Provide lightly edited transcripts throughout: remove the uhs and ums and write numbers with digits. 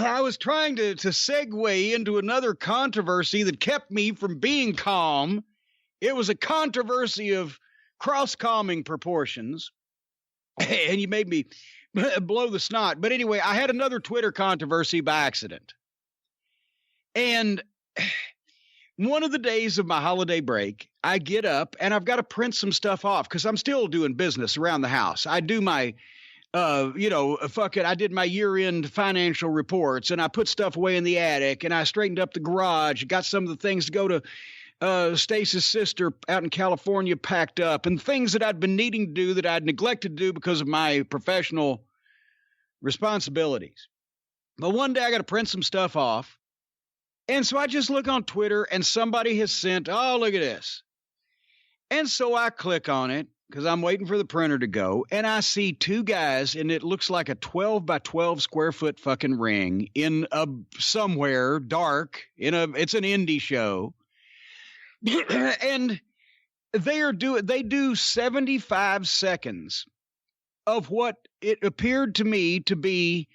I was trying to segue into another controversy that kept me from being calm. It was a controversy of cross-calming proportions, and you made me blow the snot. But anyway, I had another Twitter controversy by accident. And one of the days of my holiday break, I get up and I've got to print some stuff off because I'm still doing business around the house. I do my, I did my year-end financial reports and I put stuff away in the attic and I straightened up the garage, got some of the things to go to Stace's sister out in California packed up, and things that I'd been needing to do that I'd neglected to do because of my professional responsibilities. But one day I got to print some stuff off. And so I just look on Twitter and somebody has sent, oh, look at this. And so I click on it because I'm waiting for the printer to go. And I see two guys, and it looks like a 12 by 12 square foot fucking ring in somewhere dark it's an indie show. And they do 75 seconds of what it appeared to me to be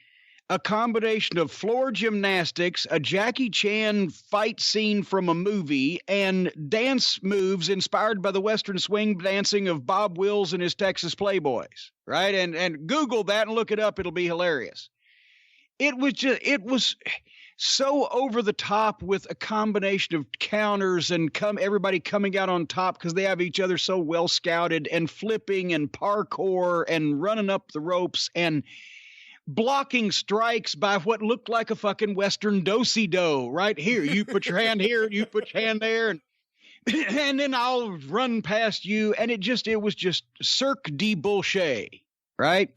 a combination of floor gymnastics, a Jackie Chan fight scene from a movie, and dance moves inspired by the Western swing dancing of Bob Wills and his Texas Playboys, right? And Google that and look it up. It'll be hilarious. It was so over the top with a combination of counters and everybody coming out on top because they have each other so well scouted, and flipping and parkour and running up the ropes and blocking strikes by what looked like a fucking Western do-si-do, right? Here, you put your hand here, you put your hand there, and then I'll run past you. And it was just Cirque de Bullshit, right?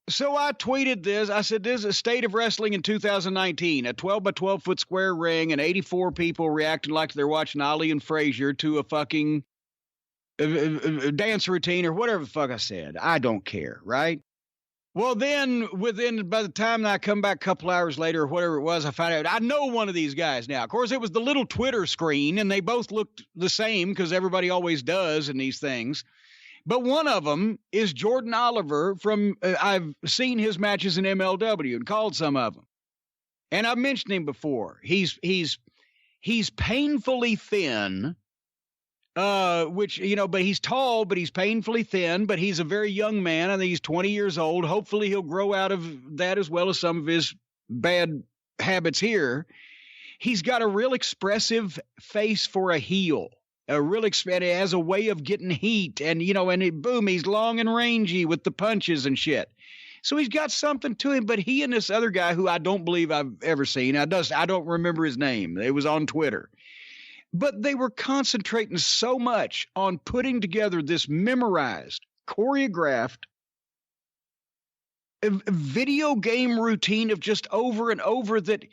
So I tweeted this. I said, this is a state of wrestling in 2019, a 12 by 12 foot square ring and 84 people reacting like they're watching Ali and Frazier to a fucking dance routine or whatever the fuck I said. I don't care, right? Well, then by the time I come back a couple hours later or whatever it was, I found out I know one of these guys now. Of course, it was the little Twitter screen, and they both looked the same because everybody always does in these things. But one of them is Jordan Oliver from, I've seen his matches in MLW and called some of them. And I've mentioned him before. He's painfully thin, but he's tall, but he's painfully thin, but he's a very young man. I think he's 20 years old. Hopefully he'll grow out of that as well as some of his bad habits here. He's got a real expressive face for a heel. It has a way of getting heat, and boom, he's long and rangy with the punches and shit. So he's got something to him. But he and this other guy, who I don't believe I've ever seen, I don't remember his name. It was on Twitter, but they were concentrating so much on putting together this memorized, choreographed video game routine of just over and over that.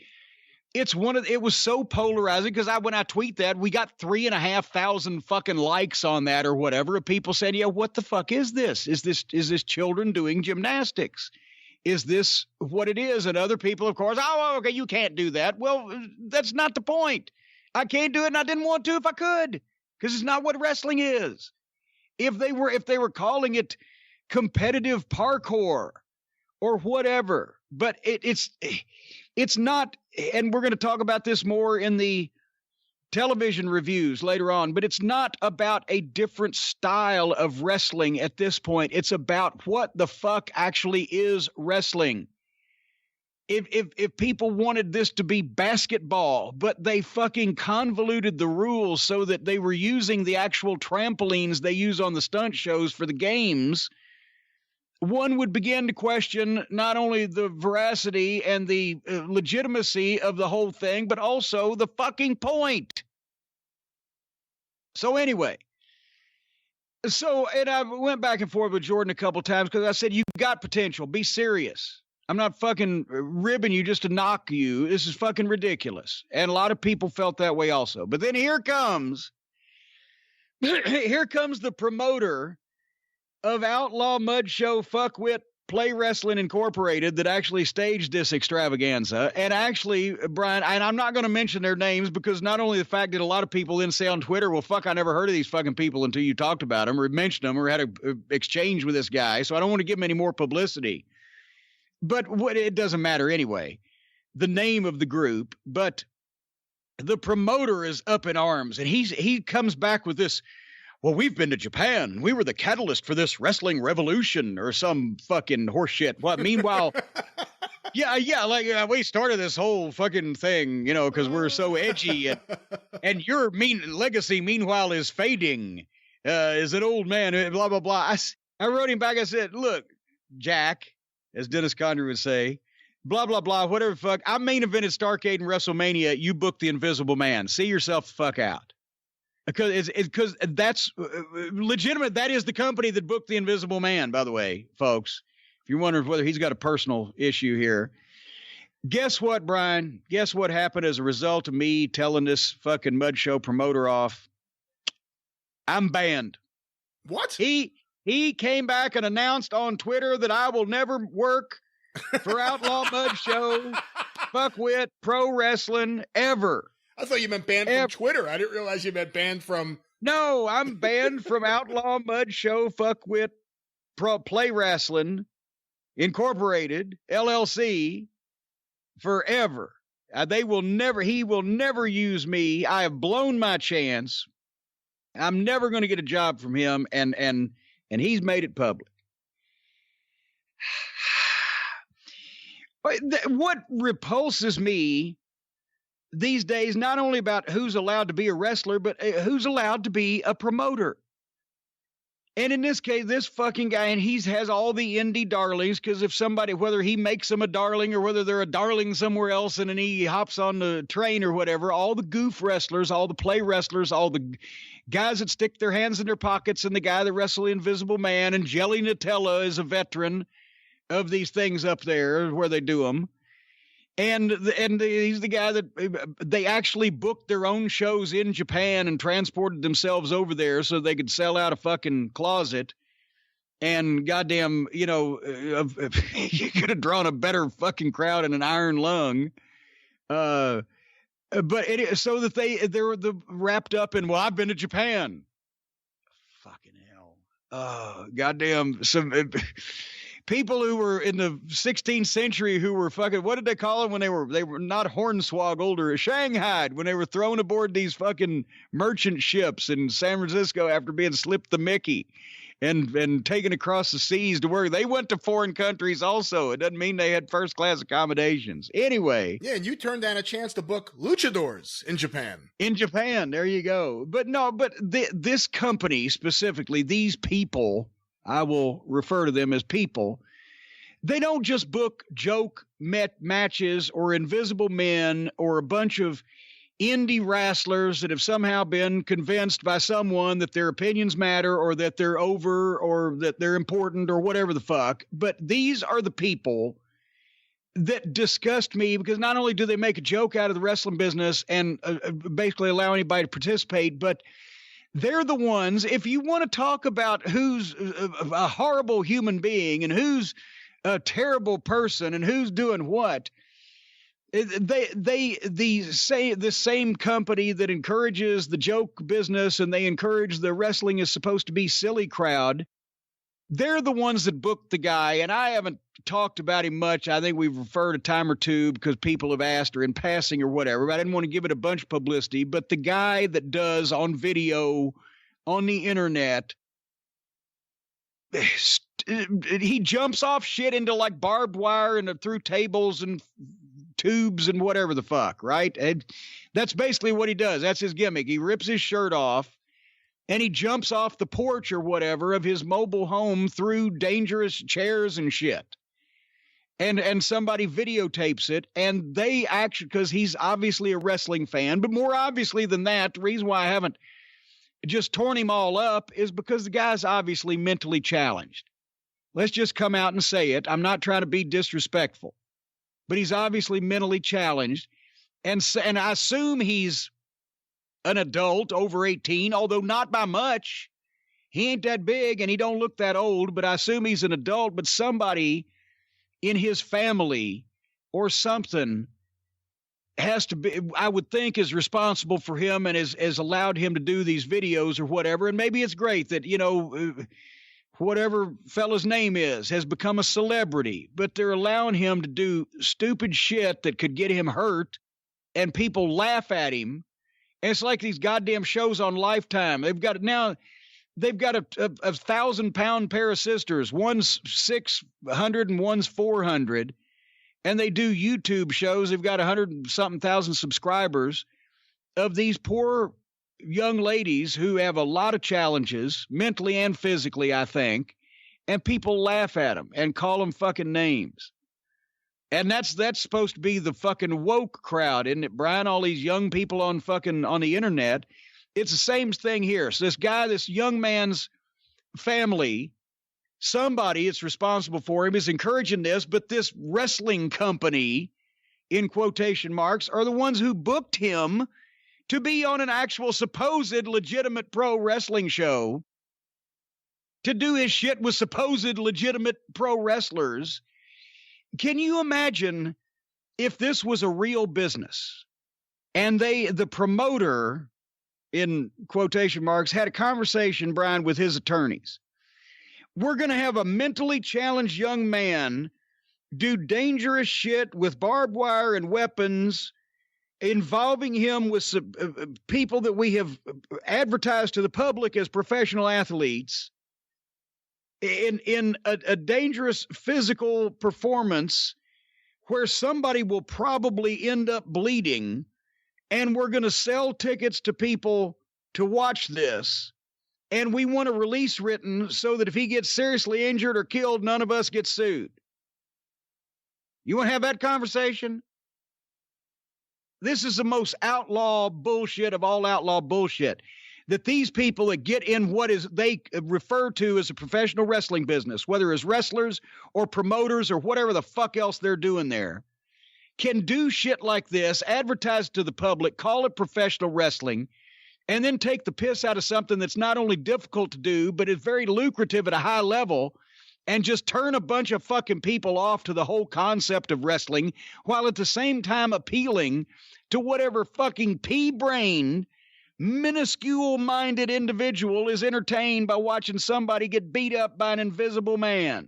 It was so polarizing because when I tweet that, we got 3,500 fucking likes on that or whatever. People said, yeah, what the fuck is this? Is this children doing gymnastics? Is this what it is? And other people, of course, oh, okay, you can't do that. Well, that's not the point. I can't do it, and I didn't want to if I could, because it's not what wrestling is. If they were calling it competitive parkour or whatever, but it's not. And we're going to talk about this more in the television reviews later on, but it's not about a different style of wrestling at this point. It's about what the fuck actually is wrestling. If people wanted this to be basketball, but they fucking convoluted the rules so that they were using the actual trampolines they use on the stunt shows for the games, one would begin to question not only the veracity and the legitimacy of the whole thing, but also the fucking point. So anyway, and I went back and forth with Jordan a couple times because I said, you've got potential. Be serious. I'm not fucking ribbing you just to knock you. This is fucking ridiculous. And a lot of people felt that way also. But then here comes the promoter of Outlaw Mud Show Fuckwit Play Wrestling Incorporated that actually staged this extravaganza. And actually, Brian, and I'm not going to mention their names because not only the fact that a lot of people then say on Twitter, well, fuck, I never heard of these fucking people until you talked about them or mentioned them or had an exchange with this guy. So I don't want to give them any more publicity. But it doesn't matter anyway, the name of the group, but the promoter is up in arms, and he comes back with this, well, we've been to Japan. We were the catalyst for this wrestling revolution or some fucking horseshit. What? Meanwhile, we started this whole fucking thing, because we're so edgy, and your legacy, meanwhile, is fading. Is an old man, blah, blah, blah. I wrote him back. I said, look, Jack, as Dennis Condrey would say, blah, blah, blah, whatever the fuck. I main evented Starrcade and WrestleMania. You booked the Invisible Man. See yourself the fuck out. Because that's legitimate. That is the company that booked the Invisible Man, by the way, folks. If you're wondering whether he's got a personal issue here. Guess what, Brian? Guess what happened as a result of me telling this fucking mud show promoter off? I'm banned. What? He came back and announced on Twitter that I will never work for Outlaw Mud Show, Fuckwit, Pro Wrestling, ever. I thought you meant banned from Twitter. I didn't realize you meant banned from... No, I'm banned from Outlaw Mud Show, Fuckwit, Pro Play Wrestling, Incorporated, LLC, forever. He will never use me. I have blown my chance. I'm never going to get a job from him, and he's made it public. What repulses me these days, not only about who's allowed to be a wrestler, but who's allowed to be a promoter. And in this case, this fucking guy, and he has all the indie darlings, because if somebody, whether he makes them a darling or whether they're a darling somewhere else and then he hops on the train or whatever, all the goof wrestlers, all the play wrestlers, all the guys that stick their hands in their pockets, and the guy that wrestled the Invisible Man, and Jelly Nutella is a veteran of these things up there where they do them. And he's the guy that they actually booked their own shows in Japan and transported themselves over there so they could sell out a fucking closet. And goddamn, you could have drawn a better fucking crowd in an iron lung. But so that they're wrapped up in, well, I've been to Japan. Fucking hell. Goddamn. Some people who were in the 16th century who were fucking, what did they call them when they were not hornswoggled or shanghaied, when they were thrown aboard these fucking merchant ships in San Francisco after being slipped the Mickey and taken across the seas to work. They went to foreign countries also. It doesn't mean they had first class accommodations. Anyway. Yeah, and you turned down a chance to book luchadors in Japan. In Japan, there you go. But this company specifically, these people, I will refer to them as people. They don't just book joke matches or Invisible Men or a bunch of indie wrestlers that have somehow been convinced by someone that their opinions matter or that they're over or that they're important or whatever the fuck. But these are the people that disgust me, because not only do they make a joke out of the wrestling business and basically allow anybody to participate, but they're the ones, if you want to talk about who's a horrible human being and who's a terrible person and who's doing what, the same company that encourages the joke business and they encourage the wrestling is supposed to be silly crowd, they're the ones that booked the guy. And I haven't talked about him much. I think we've referred a time or two because people have asked or in passing or whatever, but I didn't want to give it a bunch of publicity. But the guy that does on video on the internet, he jumps off shit into like barbed wire and through tables and tubes and whatever the fuck, right? And that's basically what he does. That's his gimmick. He rips his shirt off and he jumps off the porch or whatever of his mobile home through dangerous chairs and shit. And somebody videotapes it, and they actually, because he's obviously a wrestling fan, but more obviously than that, the reason why I haven't just torn him all up is because the guy's obviously mentally challenged. Let's just come out and say it. I'm not trying to be disrespectful, but he's obviously mentally challenged. And I assume he's an adult over 18, although not by much. He ain't that big and he don't look that old, but I assume he's an adult. But somebody in his family or something has to be, I would think, is responsible for him and has allowed him to do these videos or whatever. And maybe it's great that, whatever fella's name is, has become a celebrity, but they're allowing him to do stupid shit that could get him hurt, and people laugh at him. And it's like these goddamn shows on Lifetime. They've got a 1,000-pound pair of sisters. One's 600 and one's 400. And they do YouTube shows. They've got 100-something thousand subscribers of these poor young ladies who have a lot of challenges, mentally and physically, I think. And people laugh at them and call them fucking names. And that's supposed to be the fucking woke crowd, isn't it, Brian? All these young people on the internet. It's the same thing here. So this young man's family, somebody that's responsible for him is encouraging this, but this wrestling company, in quotation marks, are the ones who booked him to be on an actual supposed legitimate pro wrestling show, to do his shit with supposed legitimate pro wrestlers. Can you imagine if this was a real business and the promoter, in quotation marks, had a conversation, Brian, with his attorneys? We're going to have a mentally challenged young man do dangerous shit with barbed wire and weapons, involving him with people that we have advertised to the public as professional athletes, in a dangerous physical performance where somebody will probably end up bleeding, and we're going to sell tickets to people to watch this, and we want a release written so that if he gets seriously injured or killed, none of us get sued. You want to have that conversation? This is the most outlaw bullshit of all outlaw bullshit. That these people that get in what is they refer to as a professional wrestling business, whether as wrestlers or promoters or whatever the fuck else they're doing there, can do shit like this, advertise to the public, call it professional wrestling, and then take the piss out of something that's not only difficult to do, but is very lucrative at a high level, and just turn a bunch of fucking people off to the whole concept of wrestling, while at the same time appealing to whatever fucking pea-brained, minuscule-minded individual is entertained by watching somebody get beat up by an invisible man.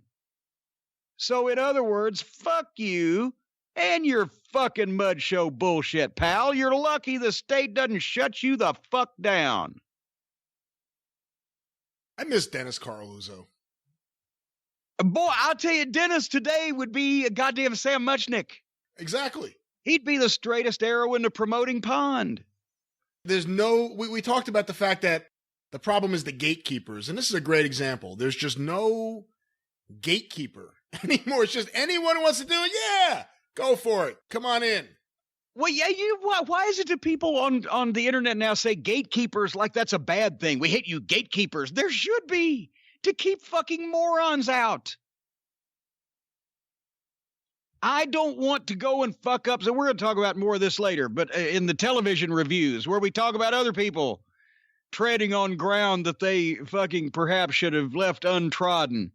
So in other words, fuck you and your fucking mud show bullshit, pal. You're lucky the state doesn't shut you the fuck down. I miss Dennis Carluzzo. Boy, I'll tell you, Dennis today would be a goddamn Sam Muchnick. Exactly. He'd be the straightest arrow in the promoting pond. There's no, we talked about the fact that the problem is the gatekeepers, and this is a great example. There's just no gatekeeper anymore. It's just anyone who wants to do it, yeah, go for it. Come on in. Well, yeah, why is it that people on the internet now say gatekeepers like that's a bad thing? We hate you gatekeepers. There should be, to keep fucking morons out. I don't want to go and fuck up. So we're going to talk about more of this later, but in the television reviews where we talk about other people treading on ground that they fucking perhaps should have left untrodden.